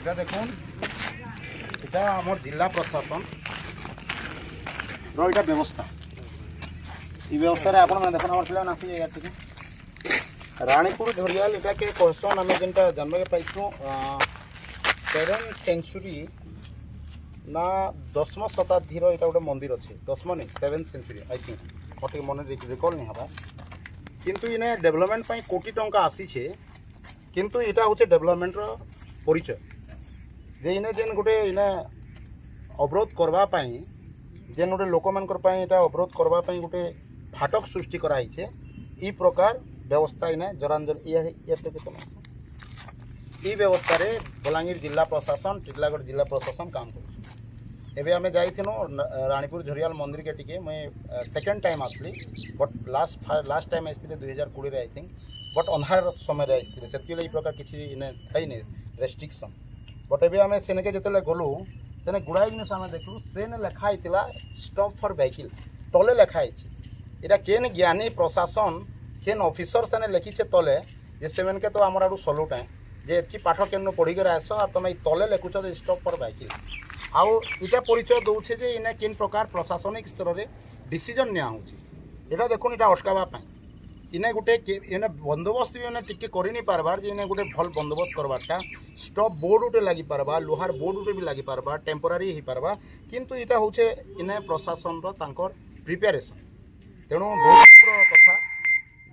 এটা দেখুন, এটা আমার জেলা প্রশাসন এটা ব্যবস্থা। এই ব্যবস্থায় আপনার দেখুন আমার পিলা আসি ইয়ার থেকে রানীপুর ঝরিয়াল এটাকে কহসন আমি যেটা জানবাকে পাইছু 7th সেঞ্চুরি না 10ম শতাব্দীর এটা গোটে মন্দির আছে। 10ম নেই 7th সেঞ্চুরি আই থিঙ্ক মোটে মনে রিকল নি হবা। কিন্তু ইনে ডেভেলপমেন্ট পাই কোটি টঙ্কা আসিছে, কিন্তু এটা হচ্ছে ডেভেলপমেন্টর পরিচয়। যে ইনে যেন গোটে ইনে অবরোধ করবা পাই যেন গোটে লোকমানଙ୍କର ପାଇଁ এটা অবরোধ করবা পাই গোটে ফাটক সৃষ্টি করা হয়েছে। এই প্রকার ব্যবস্থা ইনে জরাঞ্জল এই ব্যবস্থার বলাঙ্গীর জেলা প্রশাসন টিটলাগড় জেলা প্রশাসন কাম করছে। এবে আমি যাইছিনু রানীপুর ঝরিয়াল মন্দির के টিকে মুই সেকেন্ড টাইম আসলি, বট লাস্ট টাইম আসলে 2020 আই থিঙ্ক, বট ଅନ୍ଧାର ସମୟରେ ଆସିଥିଲେ ସେତିକି এই প্রকার কিছু ইনে থাইনি রেস্ট্রিকশন। বট এবে আমি সেনেকে যেতলে গলু সেনে গুড়াই জিনিস আমি দেখলু সেনে লেখা হয়েছিলা স্টপ ফর ভেহিকল তলে লেখা হয়েছে। এটা কেন জ্ঞানী প্রশাসন কেন অফিসর সেনে লেখিছে তলে যে সেমানকে তো আমার আরু সলুট হ্যাঁ যে এতকি পাঠ কেন পড়িকি আস আর তুমি তলে লেখুছ যে স্টপ ফর ভেহিকল। আউ এটা পরিচয় দৌছে যে ইনে কেন প্রকার প্রশাসনিক স্তরের ডিসিজন নিয়া হচ্ছে। এটা দেখুন এটা অটকাবা পাই ইনে গোটে ইনে বন্দোবস্ত भी इन्हें टिके कर नहीं पारबार जे इन्हें गोटे भल बंदोबस्त करवाटा स्टॉप बोर्ड उठे लगी पारबा लोहार बोर्ड उठे भी लगी पारबा टेम्पोरारी ही पारबा। किंतु इटा होचे इन्हें प्रशासन तांकर प्रिपेरेसन। तेणु बहुत कथा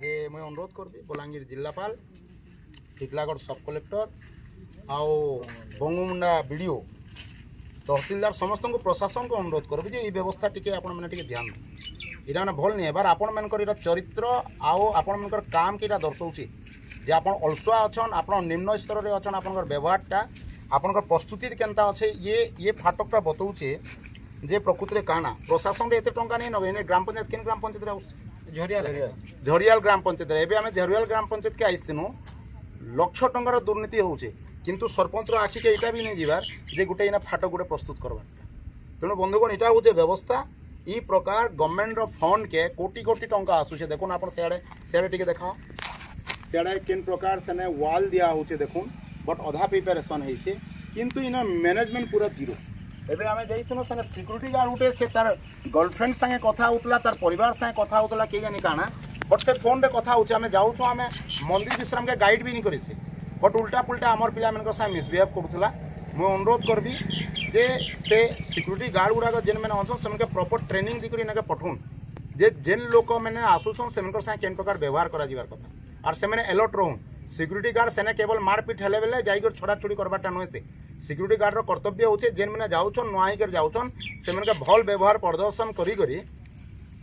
जे मुझे अनुरोध करबी बलांगीर जिलापाल टिटलागढ़ सब कलेक्टर आउ बंगमुंडा बीडीओ तहसीलदार समस्त को प्रशासन को अनुरोध करबी जे व्यवस्था टिके आपण मैंने टिके ध्यान दे। इटा मैंने भल नहीं बार आपण मनकर इटा चरित्र आउ आपण मनकर काम के इटा दर्शाऊँचे जे आपण अलसुआ अच्छन आपण निम्न स्तर रे अच्छन आपनकर व्यवहारटा आपनकर प्रस्तुति केनता अच्छे ये फाटकटा बतौचे जे प्रकृति रे काना प्रशासन रे एते टंका नहीं नबे ग्राम पंचायत केन ग्राम पंचायत रे झरियाल ग्राम पंचायत रे एबे आमे झरियाल ग्राम पंचायत के आइस्तिनु लक्ष टंकार दुर्नीति होचे किंतु सरपंच आखि के इटा भी नहीं जीवार जे गुटे इना फाटक गुटे प्रस्तुत करबा। तेणु बंधुगण इटा होचे व्यवस्था। ई प्रकार गवर्नमेंट फंड के कोटी कोटी टंका आसुचे। देखुन आप सियाड़े टिके देखाओ सियाड़े किन प्रकार से वाल दिया होचे देखुन बट अधा प्रिपेरेसन होइछे किंतु इन मैनेजमेंट पूरा जीरो। एबे आमे जाइछनो सने सिक्योरिटी गार्ड उठे से तार गर्लफ्रेंड संगे कथा उठला तार परिवार संगे कथा उठला के जानी काना बट से फोन रे कथा होचे। आमे जाउछो आमे मंदिर विश्राम के गाइड भी नहीं करिसे बट उल्टा पुल्टा आमर पिला मनकर संगे मिसबिहेव करूथला। मु अनुरोध करबी जे से सिक्योरिटी गार्ड गुड़ाक जेन मैंने अच्छन से प्रॉपर ट्रेनिंग दी इनके पठौन जे जेन लोक मैंने आसुसन से केन प्रकार व्यवहार करा जीवार कथा और से अलर्ट रोहन। सिक्योरिटी गार्ड सेने केवल मारपिट हेले बेले जाइकर छड़ाछुड़ी करवाटा नुहे से सिक्योरिटी गार्ड कर्तव्य होचे जेन मैंने जाउछन नुआ हिकर जाउछन से भल व्यवहार प्रदर्शन करी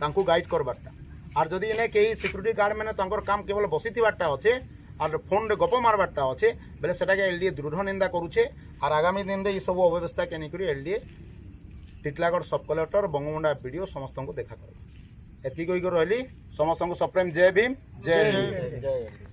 तांकू गाइड करवाटा। और जदि इन्हें कई सिक्योरिटी गार्ड मैंने काम केवल बसी थीबारटा अच्छे और फोन रे गप मारबारटा अच्छे बेले सेटाके एलडीए दृढ़ निंदा करुचे। और आगामी दिन में ये सब अव्यवस्था के नहीं एलडीए टिटलागढ़ सब कलेक्टर बंगमुंडा बीडीओ समस्त को देखा कर एति रही समस्त को सप्रेम जय भीम जय।